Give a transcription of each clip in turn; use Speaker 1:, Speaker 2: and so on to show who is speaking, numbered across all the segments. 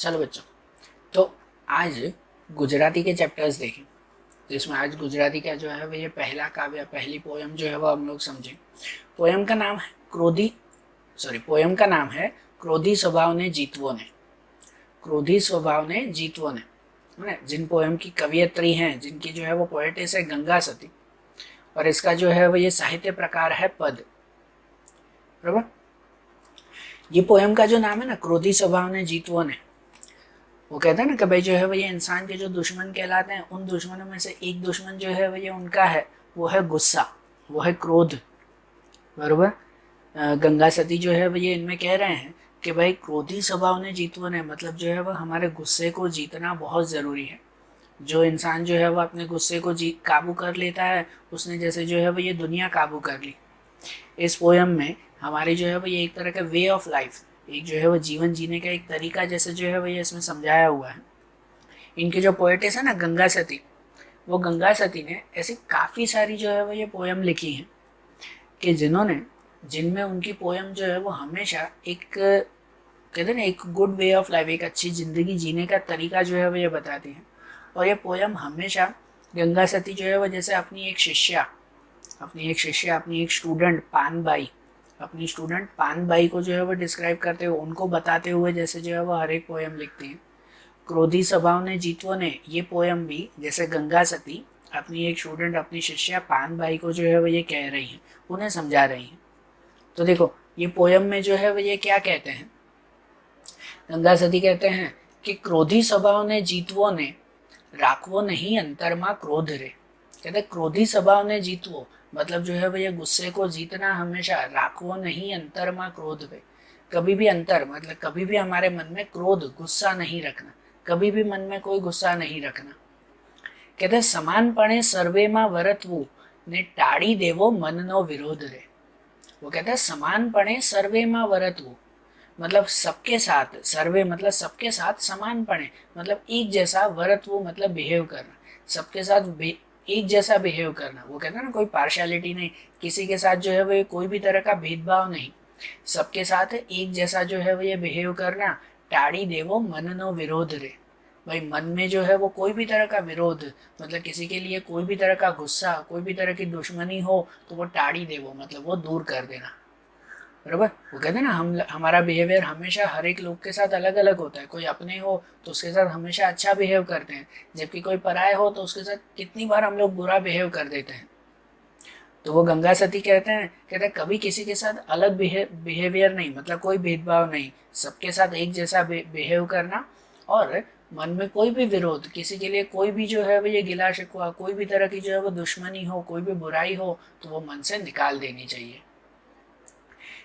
Speaker 1: चलो बच्चों, तो आज गुजराती के चैप्टर्स देखें। तो इसमें आज गुजराती का जो है वो ये पहला काव्य, पहली पोयम जो है वो हम लोग समझें। पोयम का नाम है पोयम का नाम है क्रोधी स्वभाव ने जीतवो ने। क्रोधी स्वभाव ने जीतवो ने, है ना। जिन पोयम की कवियत्री हैं, जिनकी जो है वो पोएटिस है गंगा सती, और इसका जो है वो ये साहित्य प्रकार है पद। बराबर। ये पोयम का जो नाम है ना, क्रोधी स्वभाव ने जीतवो ने, वो कहते हैं ना कि भाई जो है वो ये इंसान के जो दुश्मन कहलाते हैं, उन दुश्मनों में से एक दुश्मन जो है वो ये उनका है, वो है गुस्सा, वो है क्रोध। बरोबर। गंगा सती जो है वो ये इनमें कह रहे हैं कि भाई क्रोधी स्वभाव ने जीतवो ने, मतलब जो है वो हमारे गुस्से को जीतना बहुत ज़रूरी है। जो इंसान जो है वो अपने गुस्से को काबू कर लेता है, उसने जैसे जो है वो ये दुनिया काबू कर ली। इस पोयम में हमारी जो है वो ये एक तरह का वे ऑफ लाइफ, एक जो है वो जीवन जीने का एक तरीका जैसे जो है वो ये इसमें समझाया हुआ है। इनके जो पोएटिस है ना गंगा सती, वो गंगा सती ने ऐसी काफ़ी सारी जो है वो ये पोयम लिखी हैं कि जिनमें उनकी पोयम जो है वो हमेशा एक, कहते हैं ना, एक गुड वे ऑफ लाइफ, एक अच्छी ज़िंदगी जीने का तरीका जो है वो ये बताती हैं। और ये पोयम हमेशा गंगा सती जो है वो जैसे अपनी एक स्टूडेंट पानबाई को जो है वो डिस्क्राइब करते हुए, उनको बताते हुए जैसे जो है वो हर एक पोयम लिखती हैं। क्रोधी स्वभाव ने जीतवो ने, ये पोयम भी जैसे गंगा सती अपनी एक स्टूडेंट, अपनी शिष्या पानबाई को जो है वो ये कह रही हैं, उन्हें समझा रही हैं। तो देखो ये पोयम में जो है वो ये क्या कहते हैं, गंगा सती कहते हैं कि क्रोधी स्वभाव ने जीतवो ने, राखवो नहीं अंतरमा क्रोध रे। कहते क्रोधी स्वभाव ने जीतवो, मतलब जो है वो ये गुस्से को जीतना हमेशा, राखवो नहीं अंतरमा क्रोध रे। कभी भी अंतर मतलब कभी भी हमारे मन में क्रोध, गुस्सा नहीं रखना, कभी भी मन में कोई गुस्सा नहीं रखना। कहते समानपणे सर्वे में वरतवू ने टाड़ी देवो मननो विरोध रे। वो कहते हैं समानपणे सर्वे में वरतवू, मतलब सबके साथ, सर्वे मतलब सबके साथ, समानपणे मतलब एक जैसा, वरतवू मतलब बिहेव करना, सबके साथ एक जैसा बिहेव करना। वो कहते हैं ना कोई पार्शियलिटी नहीं, किसी के साथ जो है वो कोई भी तरह का भेदभाव नहीं, सबके साथ एक जैसा जो है वो ये बिहेव करना। टाड़ी देवो मन नो विरोध रे, भाई मन में जो है वो कोई भी तरह का विरोध, मतलब किसी के लिए कोई भी तरह का गुस्सा, कोई भी तरह की दुश्मनी हो तो वो टाड़ी देवो मतलब वो दूर कर देना। बराबर। वो कहते हैं ना हमारा बिहेवियर हमेशा हर एक लोग के साथ अलग अलग होता है। कोई अपने हो तो उसके साथ हमेशा अच्छा बिहेव करते हैं, जबकि कोई पराये हो तो उसके साथ कितनी बार हम लोग बुरा बिहेव कर देते हैं। तो वो गंगा सती कहते हैं कभी किसी के साथ अलग बिहेवियर नहीं, मतलब कोई भेदभाव नहीं, सबके साथ एक जैसा बिहेव करना। और मन में कोई भी विरोध, किसी के लिए कोई भी जो है वो ये गिला शिकवा, कोई भी तरह की जो है वो दुश्मनी हो, कोई भी बुराई हो तो वो मन से निकाल देनी चाहिए।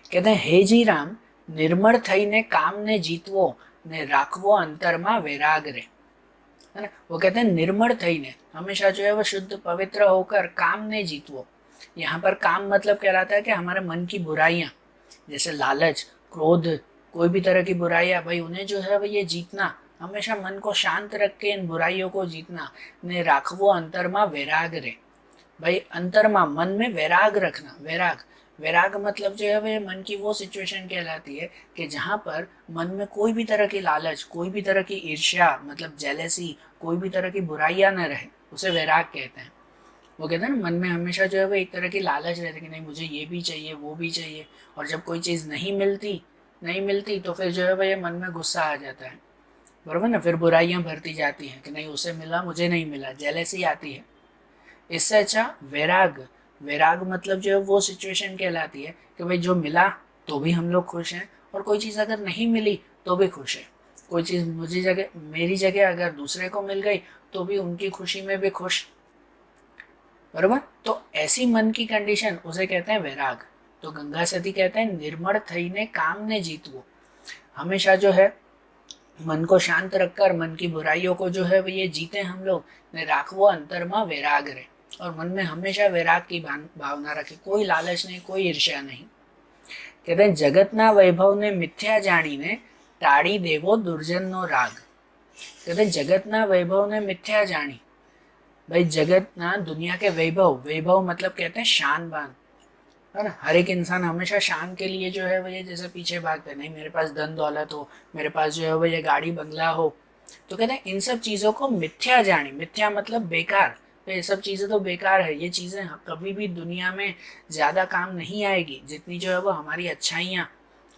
Speaker 1: कहते हैं हे जी राम निर्मळ थईने काम ने जीतवो ने राखवो अंतरमा वैराग रे, है ना। वो कहते हैं निर्मळ थईने, हमेशा जो है वो शुद्ध पवित्र होकर काम ने जीतवो। यहाँ पर काम मतलब कहलाता है कि हमारे मन की बुराइयाँ, जैसे लालच, क्रोध, कोई भी तरह की बुराइयाँ, भाई उन्हें जो है वो ये जीतना, हमेशा मन को शांत रख के इन बुराइयों को जीतना। ने राखवो अंतरमा वैराग रे, भाई अंतरमा मन में वैराग रखना। वैराग मतलब जो है वो मन की वो सिचुएशन कहलाती है कि जहाँ पर मन में कोई भी तरह की लालच, कोई भी तरह की ईर्ष्या मतलब जेलेसी, कोई भी तरह की बुराइयाँ न रहे, उसे वैराग कहते हैं। वो कहते हैं ना मन में हमेशा जो है वो एक तरह की लालच रहती है कि नहीं मुझे ये भी चाहिए, वो भी चाहिए, और जब कोई चीज़ नहीं मिलती तो फिर जो है वो ये मन में गुस्सा आ जाता है। बराबर ना, फिर बुराइयाँ भरती जाती हैं कि नहीं उसे मिला मुझे नहीं मिला, जेलेसी आती है। इससे अच्छा वैराग मतलब जो है वो सिचुएशन कहलाती है कि भाई जो मिला तो भी हम लोग खुश हैं, और कोई चीज़ अगर नहीं मिली तो भी खुश है। कोई चीज़ मेरी जगह अगर दूसरे को मिल गई तो भी उनकी खुशी में भी खुश। बराबर। तो ऐसी मन की कंडीशन उसे कहते हैं वैराग। तो गंगा सती कहते हैं निर्मल थईने काम ने जीतवो, हमेशा जो है मन को शांत रखकर मन की बुराइयों को जो है वो ये जीते हम लोग। ने राखवो अंतरमा वैराग रे, और मन में हमेशा वैराग की भावना रखे, कोई लालच नहीं, कोई ईर्ष्या नहीं। कहते हैं जगतना वैभव ने मिथ्या जानी ने टाड़ी देवो दुर्जन नो राग। कहते हैं जगतना वैभव ने मिथ्या जानी, भाई जगत ना दुनिया के वैभव, वैभव मतलब कहते हैं शान बान, है ना। हर एक इंसान हमेशा शान के लिए जो है वो ये जैसे पीछे भागता है, नहीं मेरे पास धन दौलत हो, मेरे पास जो है वो ये गाड़ी बंगला हो। तो कहते हैं इन सब चीज़ों को मिथ्या जानी, मिथ्या मतलब बेकार, तो ये सब चीज़ें तो बेकार है, ये चीज़ें कभी भी दुनिया में ज़्यादा काम नहीं आएगी, जितनी जो है वो हमारी अच्छाइयाँ,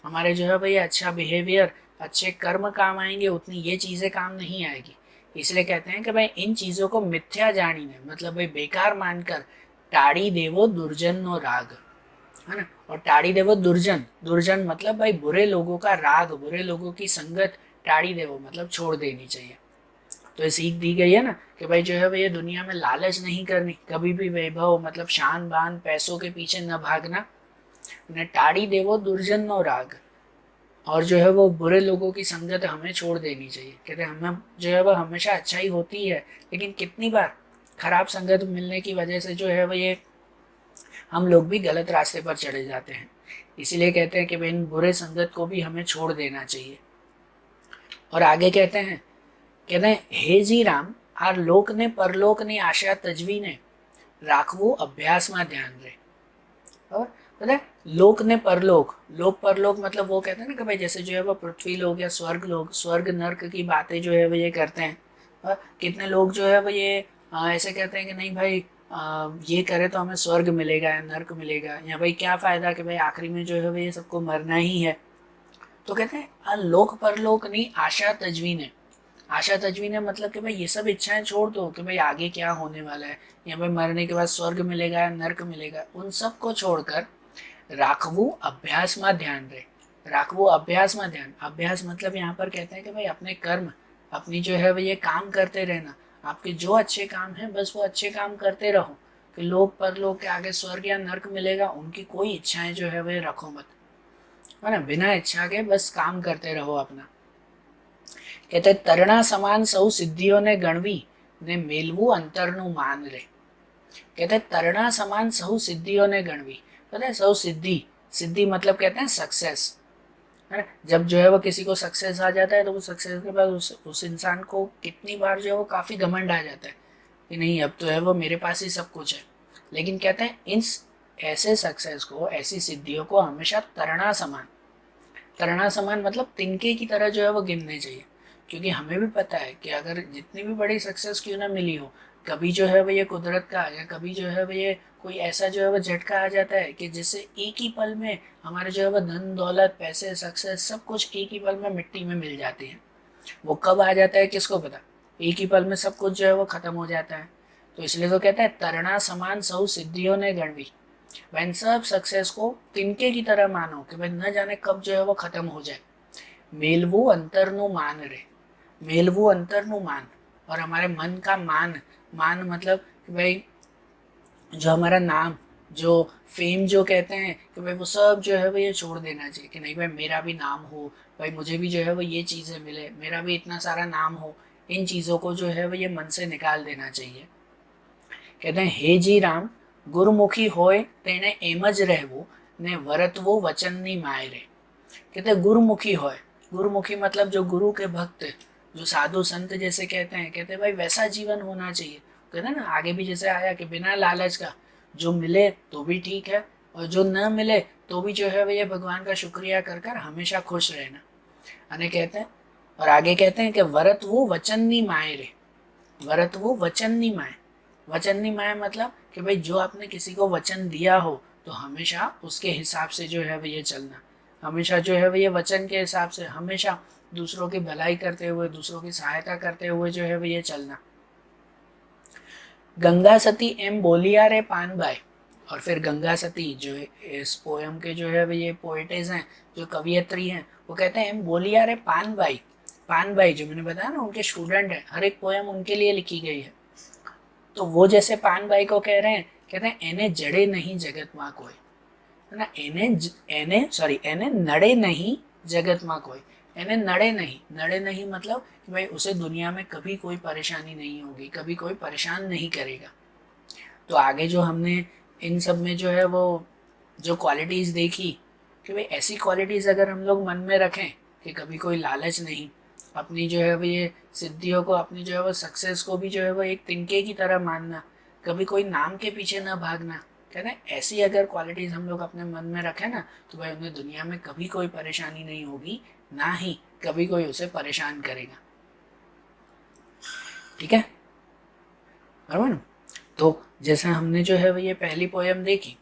Speaker 1: हमारे जो है वो ये अच्छा बिहेवियर, अच्छे कर्म काम आएंगे, उतनी ये चीज़ें काम नहीं आएगी। इसलिए कहते हैं कि भाई इन चीज़ों को मिथ्या जानी है, मतलब भाई बेकार मानकर टाड़ी देवो दुर्जन नो राग, है ना। और टाड़ी देवो दुर्जन, दुर्जन मतलब भाई बुरे लोगों का राग, बुरे लोगों की संगत टाड़ी देवो मतलब छोड़ देनी चाहिए। तो ये सीख दी गई है ना कि भाई जो है वो ये दुनिया में लालच नहीं करनी, कभी भी वैभव मतलब शान बान पैसों के पीछे न भागना, न टाड़ी देवो दुर्जन नो राग, और जो है वो बुरे लोगों की संगत हमें छोड़ देनी चाहिए। कहते हैं हमें जो है वो हमेशा अच्छाई होती है, लेकिन कितनी बार खराब संगत मिलने की वजह से जो है वो ये हम लोग भी गलत रास्ते पर चले जाते हैं। इसीलिए कहते हैं कि भाई इन बुरे संगत को भी हमें छोड़ देना चाहिए। और आगे कहते हैं हे जी राम आर लोक ने परलोक ने आशा तजवी ने राखवो अभ्यास में ध्यान रहे। और पता है लोक ने परलोक, लोक परलोक मतलब वो कहते हैं ना कि भाई जैसे जो है वो पृथ्वी लोग या स्वर्ग लोग, स्वर्ग नर्क की बातें जो है वो ये करते हैं। और कितने लोग जो है वो ये ऐसे कहते हैं कि नहीं भाई ये करे तो हमें स्वर्ग मिलेगा या नर्क मिलेगा, या भाई क्या फ़ायदा कि भाई आखिरी में जो है वो ये सबको मरना ही है। तो कहते हैं लोक परलोक नहीं आशा तजवीन है, आशा तजवीन है मतलब कि भाई ये सब इच्छाएं छोड़ दो कि भाई आगे क्या होने वाला है, या भाई मरने के बाद स्वर्ग मिलेगा या नर्क मिलेगा, उन सब को छोड़कर राखवू अभ्यास में ध्यान रहे। राखवू अभ्यास में ध्यान, अभ्यास मतलब यहाँ पर कहते हैं कि भाई अपने कर्म, अपनी जो है वो ये काम करते रहना, आपके जो अच्छे काम हैं बस वो अच्छे काम करते रहो, कि लोग परलोक के आगे स्वर्ग या नर्क मिलेगा उनकी कोई इच्छाएं जो है वो रखो मत, है ना। बिना इच्छा के बस काम करते रहो अपना। कहते तरणा समान सौ सिद्धियों ने गणवी ने मेलवू अंतरनु मान रे। कहते तरणा समान सौ सिद्धियों ने गणवी, पता है सौ सिद्धि, सिद्धि मतलब कहते हैं सक्सेस, है ना। जब जो है वो किसी को सक्सेस आ जाता है तो वो सक्सेस के बाद उस इंसान को कितनी बार जो है वो काफ़ी घमंड आ जाता है कि नहीं अब तो है वो मेरे पास ही सब कुछ है। लेकिन कहते हैं इन ऐसे सक्सेस को, ऐसी सिद्धियों को हमेशा तरणा समान, तरणा समान मतलब तिनके की तरह जो है वो गिनने चाहिए। क्योंकि हमें भी पता है कि अगर जितनी भी बड़ी सक्सेस क्यों ना मिली हो, कभी जो है वो ये कुदरत का, या कभी जो है वो ये कोई ऐसा जो है वो झटका आ जाता है कि जिससे एक ही पल में हमारे जो है वो धन दौलत पैसे सक्सेस सब कुछ एक ही पल में मिट्टी में मिल जाती है। वो कब आ जाता है किसको पता, एक ही पल में सब कुछ जो है वो खत्म हो जाता है। तो इसलिए तो कहता है तरणा समान सौ सिद्धियों ने गणवी, भाई इन सब सक्सेस को तिनके की तरह मानो कि भाई न जाने कब जो है वो खत्म हो जाए। मेलवू अंतरनु मान रे, मेलवू अंतरनु मान, और हमारे मन का मान, मान मतलब कि भाई जो हमारा नाम, जो फेम जो कहते हैं कि भाई वो सब जो है वो ये छोड़ देना चाहिए कि नहीं भाई मेरा भी नाम हो, भाई मुझे भी जो है वो ये चीज़ें मिले, मेरा भी इतना सारा नाम हो, इन चीज़ों को जो है वो ये मन से निकाल देना चाहिए। कहते हैं हे जी राम गुरुमुखी होए तेने एमज रहवो ने वरतवो वचननी माय रे। कहते हैं गुरुमुखी होए, गुरुमुखी मतलब जो गुरु के भक्त, जो साधु संत जैसे कहते हैं भाई वैसा जीवन होना चाहिए। कहते हैं ना आगे भी जैसे आया कि बिना लालच का, जो मिले तो भी ठीक है और जो न मिले तो भी जो है भैया भगवान का शुक्रिया कर कर हमेशा खुश रहना। अने कहते हैं और आगे कहते हैं कि वरत वो वचननी माए रे, वरत वो वचननी माए, वचननी माए मतलब कि भाई जो आपने किसी को वचन दिया हो तो हमेशा उसके हिसाब से जो है भैया चलना, हमेशा जो है भैया वचन के हिसाब से, हमेशा दूसरों की भलाई करते हुए, दूसरों की सहायता करते हुए जो है भैया चलना। गंगा सती एम बोलिया रे पान बाई, और फिर गंगा सती जो इस पोयम के जो है ये पोइटेज हैं, जो कवियत्री हैं, वो कहते हैं एम बोलिया रे पान बाई, पान बाई जो मैंने बताया ना उनके स्टूडेंट हैं, हर एक पोयम उनके लिए लिखी गई है। तो वो जैसे पान बाई को कह रहे हैं, कहते हैं एने जड़े नहीं जगत माँ कोई, है ना। एने नड़े नहीं जगत माँ कोई, एने नड़े नहीं, नड़े नहीं मतलब कि भाई उसे दुनिया में कभी कोई परेशानी नहीं होगी, कभी कोई परेशान नहीं करेगा। तो आगे जो हमने इन सब में जो है वो जो क्वालिटीज़ देखी कि भाई ऐसी क्वालिटीज़ अगर हम लोग मन में रखें कि कभी कोई लालच नहीं, अपनी जो है वो ये सिद्धियों को, अपनी जो है वो सक्सेस को भी जो है वो एक तिनके की तरह मानना, कभी कोई नाम के पीछे ना भागना, कहते हैं ऐसी अगर क्वालिटीज़ हम लोग अपने मन में रखें ना, तो भाई उन्हें दुनिया में कभी कोई परेशानी नहीं होगी, ना ही कभी कोई उसे परेशान करेगा। ठीक है, बराबर ना। तो जैसे हमने जो है वो ये पहली पोयम देखी,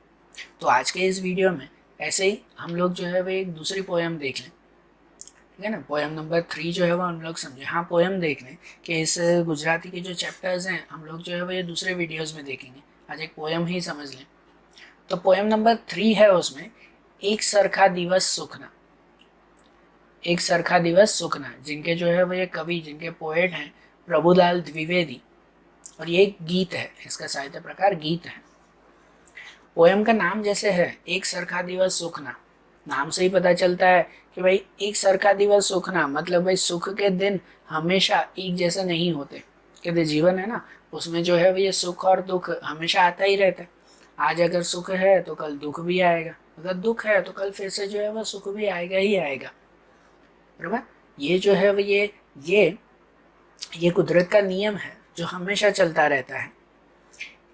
Speaker 1: तो आज के इस वीडियो में ऐसे ही हम लोग जो है वो एक दूसरी पोयम देख लें। ठीक है ना, पोयम नंबर 3 जो है वो हम लोग समझे। हाँ, पोयम देख लें कि इस गुजराती के जो चैप्टर्स हैं हम लोग जो है वो ये दूसरे वीडियोस में देखेंगे, आज एक पोयम ही समझ लें। तो पोयम नंबर 3 है, उसमें एक सरखा दिवस सुखना, एक सरखा दिवस सुखना, जिनके जो है वो ये कवि, जिनके पोएट हैं प्रभुलाल द्विवेदी, और ये एक गीत है, इसका साहित्य प्रकार गीत है। पोयम का नाम जैसे है एक सरखा दिवस सुखना, नाम से ही पता चलता है कि भाई एक सरखा दिवस सुखना मतलब भाई सुख के दिन हमेशा एक जैसे नहीं होते। कहते जीवन है ना, उसमें जो है ये सुख और दुख हमेशा आता ही रहता है। आज अगर सुख है तो कल दुख भी आएगा, अगर दुख है तो कल फिर से जो है वह सुख भी आएगा ही आएगा, बराबर। ये जो है वो ये कुदरत का नियम है जो हमेशा चलता रहता है।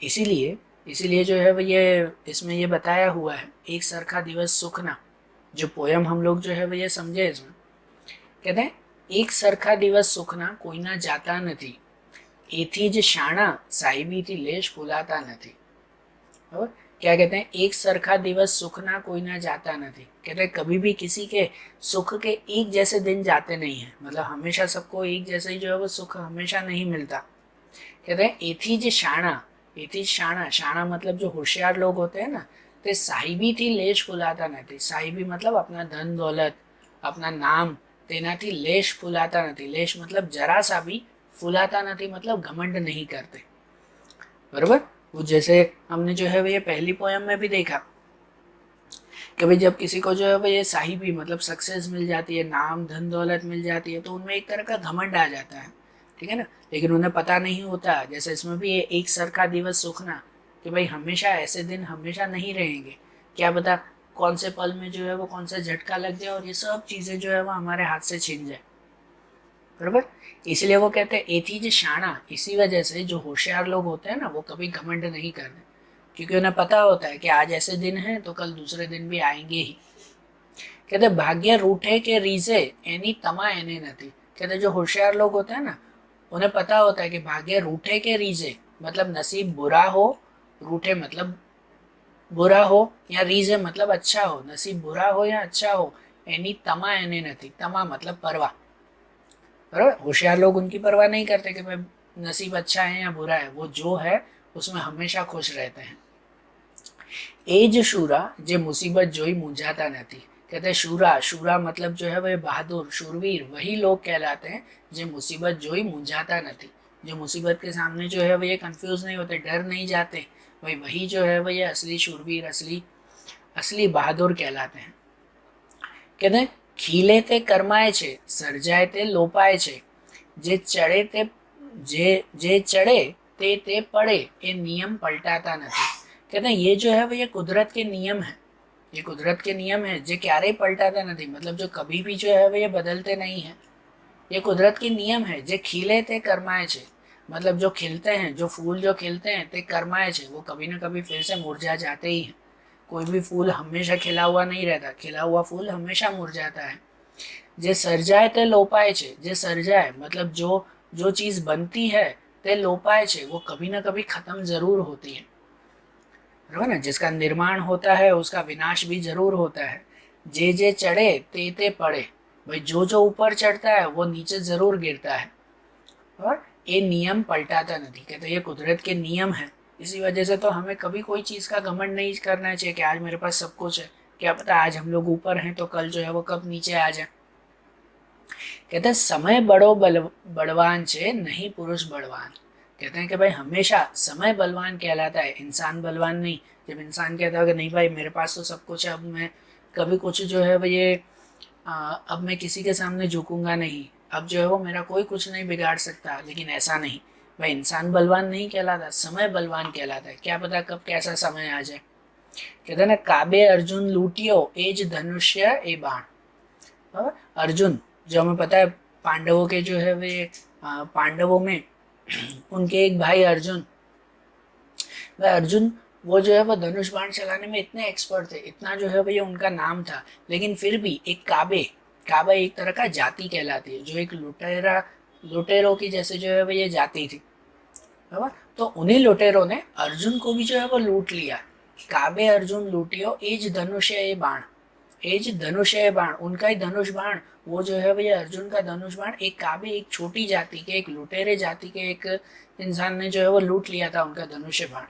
Speaker 1: इसीलिए इसीलिए जो है वो ये इसमें ये बताया हुआ है एक सरखा दिवस सुखना। जो पोयम हम लोग जो है वो ये समझे, इसमें कहते हैं एक सरखा दिवस सुखना कोईना जाता નથી, एथी ज शाणा साहिबी थी लेश फूलाता નથી। बराबर, क्या कहते हैं, एक सरखा दिवस सुखना कोईना जाता નથી, कहते हैं कभी भी किसी के सुख के एक जैसे दिन जाते नहीं हैं, मतलब हमेशा सबको एक जैसे ही जो है वो सुख हमेशा नहीं मिलता। कहते हैं एथी ज शाणा, एथी शाणा, शाणा मतलब जो होशियार लोग होते हैं ना, तो साहिबी थी लेश फूलाता नहीं, साहिबी मतलब अपना धन दौलत, अपना नाम, तेनाथी लेश फूलाता नहीं, लेश मतलब जरा सा भी, फूलाता नहीं मतलब घमंड नहीं करते, बराबर। वो जैसे हमने जो है वो ये पहली पोयम में भी देखा कि भाई जब किसी को जो है वो ये साहिबी मतलब सक्सेस मिल जाती है, नाम धन दौलत मिल जाती है, तो उनमें एक तरह का घमंड आ जाता है, ठीक है ना। लेकिन उन्हें पता नहीं होता, जैसे इसमें भी ये एक सरखा दिवस सुखना, कि भाई हमेशा ऐसे दिन हमेशा नहीं रहेंगे, क्या पता कौन से पल में जो है वो कौन सा झटका लग जाए और ये सब चीज़ें जो है वो हमारे हाथ से छीन जाए, बराबर। इसलिए वो कहते हैं एथी ज शाणा, इसी वजह से जो होशियार लोग होते हैं ना वो कभी घमंड नहीं करते, क्योंकि उन्हें पता होता है कि आज ऐसे दिन हैं तो कल दूसरे दिन भी आएंगे ही। कहते भाग्य रूठे के रीजे एनी तमा एने नहीं, कहते जो होशियार लोग होते हैं ना उन्हें पता होता है कि भाग्य रूठे के रीजे मतलब नसीब बुरा हो, रूठे मतलब बुरा हो, या रीजे मतलब अच्छा हो, नसीब बुरा हो या अच्छा हो, एनी तमा एने नहीं, तमा मतलब परवाह, बराबर। होशियार लोग उनकी परवाह नहीं करते कि भाई नसीब अच्छा है या बुरा है, वो जो है उसमें हमेशा खुश रहते हैं। एज शूरा जे मुसीबत जोई मुंझाता नहीं, कहते हैं शूरा, शूरा मतलब जो है वह बहादुर शूरवीर, वही लोग कहलाते हैं जो मुसीबत जोई मुंझाता नहीं, जो मुसीबत के सामने जो है वह ये कंफ्यूज नहीं होते, डर नहीं जाते, वही जो है वह ये असली शूरवीर, असली असली बहादुर कहलाते हैं। कहते हैं खीले ते कर्माए छे, सर्जाए ते लोपाए छे, जे चढ़े ते जे चढ़े ते पड़े, ये नियम पलटाता नहीं। कहते हैं ये जो है वो ये कुदरत के नियम है, ये कुदरत के नियम है जो क्यारे पलटाता नहीं, मतलब जो कभी भी जो है वो ये बदलते नहीं है, ये कुदरत के नियम है। जे खिले ते कर्माए छे, मतलब जो खिलते हैं, जो फूल जो खिलते हैं ते कर्माए छे, वो कभी ना कभी फिर से मुरझा जाते ही हैं। कोई भी फूल हमेशा खिला हुआ नहीं रहता, खिला हुआ फूल हमेशा मुरझाता है। जे सर्जाए ते लोपाए छे, जे सर्जाए मतलब जो जो चीज़ बनती है, ते लोपाए छे वो कभी ना कभी खत्म जरूर होती है, बराबर ना। जिसका निर्माण होता है उसका विनाश भी जरूर होता है। जे जे चढ़े ते पड़े, भाई जो जो ऊपर चढ़ता है वो नीचे जरूर गिरता है, और ये नियम पलटाता नहीं, कहते ये कुदरत के नियम है। इसी वजह से तो हमें कभी कोई चीज़ का घमंड नहीं करना चाहिए कि आज मेरे पास सब कुछ है, क्या पता आज हम लोग ऊपर हैं तो कल जो है वो कब नीचे आ जाए। कहते हैं समय बड़ो बलवान छे नहीं पुरुष बलवान, कहते हैं कि भाई हमेशा समय बलवान कहलाता है, इंसान बलवान नहीं। जब इंसान कहता है कि नहीं भाई मेरे पास तो सब कुछ है, अब मैं कभी कुछ जो है वो ये अब मैं किसी के सामने झुकूंगा नहीं, अब जो है वो मेरा कोई कुछ नहीं बिगाड़ सकता, लेकिन ऐसा नहीं, भाई इंसान बलवान नहीं कहलाता, समय बलवान कहलाता है, क्या पता कब कैसा समय आ जाए। कहते हैं ना काबे अर्जुन लूटियो एज धनुष्य ए बाण, अर्जुन जो हमें पता है पांडवों के जो है वे पांडवों में उनके एक भाई अर्जुन, वह अर्जुन वो जो है वो धनुष बाण चलाने में इतने एक्सपर्ट थे, इतना जो है भैया उनका नाम था, लेकिन फिर भी एक काबे, काबा एक तरह का जाति कहलाती है, जो एक लुटेरों की जैसे जो है भैया जाति थी, बराबर। तो उन्हीं लुटेरों ने अर्जुन को भी जो है वो लूट लिया। काबे अर्जुन लूटियो एज धनुषय बाण, एज धनुषय बाण, उनका ही धनुष बाण, वो जो है भैया अर्जुन का धनुष बाण एक काबे, एक छोटी जाति के, एक लुटेरे जाति के एक इंसान ने जो है वो लूट लिया था उनका धनुष्य बाण।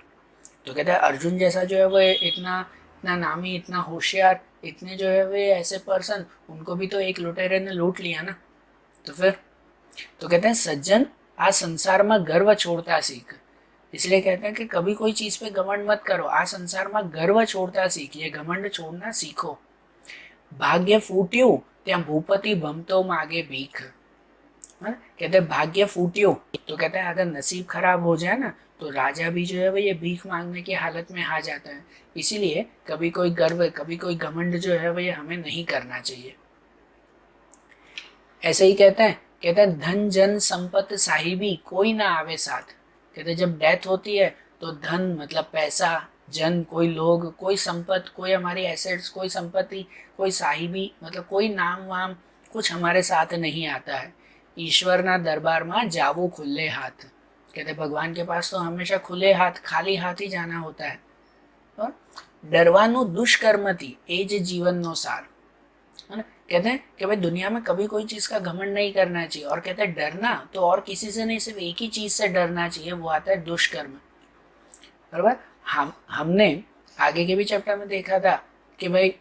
Speaker 1: तो कहता है अर्जुन जैसा जो है वो इतना इतना नामी, इतना होशियार, इतने जो है वे ऐसे पर्सन, उनको भी तो एक लुटेरे ने लूट लिया ना। तो फिर तो कहते हैं सज्जन आ संसार में गर्व छोड़ता सीख, इसलिए कहते हैं कि कभी कोई चीज पे घमंड मत करो, आ संसार में गर्व छोड़ता सीख, ये घमंड छोड़ना सीखो। भाग्य फूट्યું ત્યાં ભૂપતિ ભમતો मागे भीख, कहते हैं भाग्य फूट्यो, तो कहते हैं अगर नसीब खराब हो जाए ना तो राजा भी जो है वो ये भीख मांगने की हालत में आ जाता है। इसीलिए कभी कोई गर्व, कभी कोई घमंड जो है वो ये हमें नहीं करना चाहिए। ऐसे ही कहते हैं धन जन संपत्ति साहिबी कोई ना आवे साथ, कहते हैं जब डेथ होती है तो धन मतलब पैसा, जन कोई लोग, कोई संपत्ति, कोई हमारी एसेट्स, कोई संपत्ति, कोई साहिबी मतलब कोई नाम वाम कुछ हमारे साथ नहीं आता है। ईश्वर ना दरबार में जावो खुले हाथ, कहते भगवान के पास तो हमेशा खुले हाथ, खाली हाथ ही जाना होता है। और डरवानु दुष्कर्मति एज जीवन नो सार, है ना, कहते हैं कि भाई दुनिया में कभी कोई चीज का घमंड नहीं करना चाहिए। और कहते हैं डरना तो और किसी से नहीं, सिर्फ एक ही चीज से डरना चाहिए, वो आता है दुष्कर्म, बराबर। हमने आगे के भी चैप्टर में देखा था कि भाई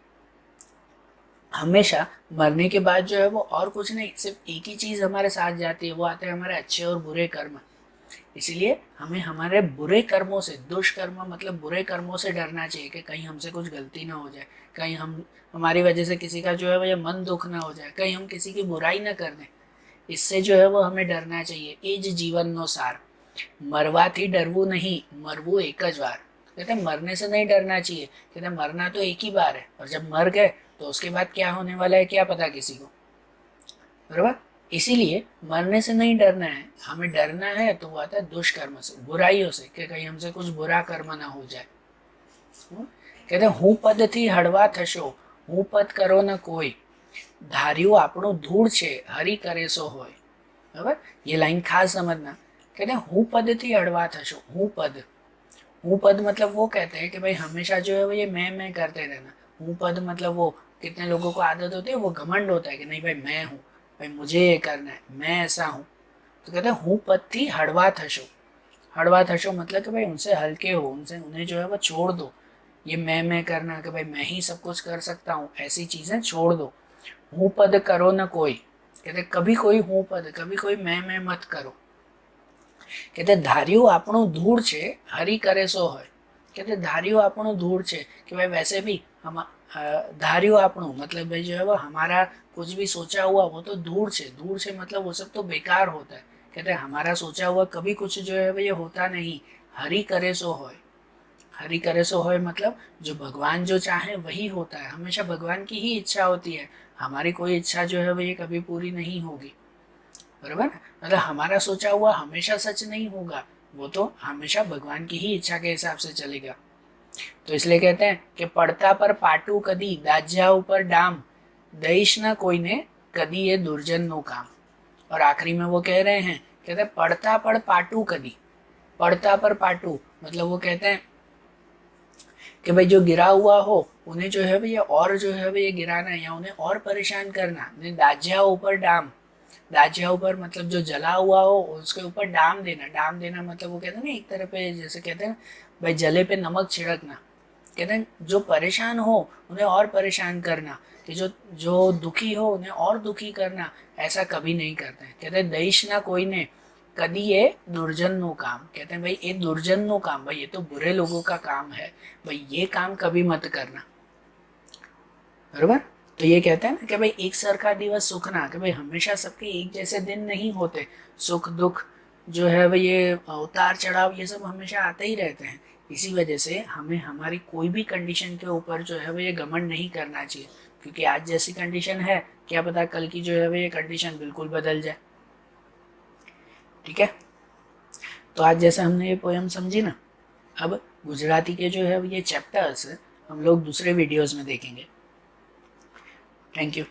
Speaker 1: हमेशा मरने के बाद जो है वो और कुछ नहीं, सिर्फ एक ही चीज हमारे साथ जाती है, वो आते हैं हमारे अच्छे और बुरे कर्म। इसलिए हमें हमारे बुरे कर्मों से, दुष्कर्म मतलब बुरे कर्मों से डरना चाहिए कि कहीं हमसे कुछ गलती ना हो जाए, कहीं हमारी वजह से किसी का जो है वो ये मन दुख ना हो जाए, कहीं हम किसी की बुराई ना कर दें, इससे जो है वो हमें डरना चाहिए। एज जीवन नो सार, मरवाथी डरवू नहीं, मरवू एक ज बार, कहते हैं मरने से नहीं डरना चाहिए, कहते हैं मरना तो एक ही बार है, और जब मर गए तो उसके बाद क्या होने वाला है क्या पता किसी को, बराबर। इसीलिए मरने से नहीं डरना है, हमें डरना है तो वो आता है दुष्कर्म से, बुराइयों से, कि कहीं हमसे कुछ बुरा कर्म ना हो जाए। कहते हूँ पद थी हड़वा थशो, हूँ पद करो न कोई, धार्યું આપણું ધૂળ છે હરી કરે સો હોય, બરાબર। ये लाइन खास समझना। कहते हैं हूँ पद थी हड़वा थशो, हूँ पद, हूँ पद मतलब वो कहते हैं कि भाई हमेशा जो है वो ये मैं करते रहना। हूँ पद मतलब वो कितने लोगों को आदत होती है, वो घमंड होता है कि नहीं भाई मैं हूँ, भाई मुझे ये करना है, मैं ऐसा हूँ। तो कहते हैं हूँ पद थी हड़वा थशो, हड़वा थशो मतलब कि भाई उनसे हल्के हो, उनसे उन्हें जो है वो छोड़ दो, ये मैं करना कि भाई मैं ही सब कुछ कर सकता हूँ, ऐसी चीजें छोड़ दो। हूँ पद करो न कोई, कहते कभी कोई हूँ पद, कभी कोई मैं मत करो। कहते धार्યું આપણું ધૂળ છે હરી કરે સો હોય, कहते धार्યું આપણું धूल છે कि भाई वैसे भी हम धार्યું આપણું मतलब भाई जो है वो हमारा कुछ भी सोचा हुआ वो तो धूल છે, धूल છે मतलब वो सब तो बेकार होता है। कहते हमारा सोचा हुआ कभी कुछ जो है वो ये होता नहीं, हरी करे सो होय, हरी करे सो होय मतलब जो भगवान जो चाहे वही होता है, हमेशा भगवान की ही इच्छा होती है, हमारी कोई इच्छा जो है वो ये कभी पूरी नहीं होगी, बराबर। मतलब हमारा सोचा हुआ हमेशा सच नहीं होगा, वो तो हमेशा भगवान की ही इच्छा के हिसाब से चलेगा। तो इसलिए कहते हैं कि पड़ता पर पाटू कदी दाज्या ऊपर डाम, दईश ना कोई ने कदी ये दुर्जन नो काम। और आखिरी में वो कह रहे हैं, कहते हैं पड़ता पर पाटू कदी, पड़ता पर पाटू मतलब वो कहते हैं कि भाई जो गिरा हुआ हो उन्हें जो है भैया और जो है भैया गिराना या उन्हें और परेशान करना। दाज्या ऊपर डाम, दाज्या ऊपर मतलब जो जला हुआ हो उसके ऊपर डाम देना, डाम देना मतलब वो कहते हैं ना एक तरह पे जैसे कहते हैं भाई जले पे नमक छिड़कना, कहते हैं जो परेशान हो उन्हें और परेशान करना, कि जो जो दुखी हो उन्हें और दुखी करना, ऐसा कभी नहीं करते हैं। कहते हैं दईश ना कोई ने कदी ये दुर्जन नो काम, कहते हैं भाई ये दुर्जन नो काम, भाई ये तो बुरे लोगों का काम है, भाई ये काम कभी मत करना, बरोबर। तो ये कहते हैं ना कि भाई एक सरखा दिवस सुख ना, कि भाई हमेशा सबके एक जैसे दिन नहीं होते, सुख दुख जो है भाई ये उतार चढ़ाव ये सब हमेशा आते ही रहते हैं। इसी वजह से हमें हमारी कोई भी कंडीशन के ऊपर जो है वो ये घमंड नहीं करना चाहिए, क्योंकि आज जैसी कंडीशन है क्या पता कल की जो है वो ये कंडीशन बिल्कुल बदल जाए। ठीक है, तो आज जैसे हमने ये पोयम समझी ना, अब गुजराती के जो है ये चैप्टर्स हम लोग दूसरे वीडियोस में देखेंगे। Thank you.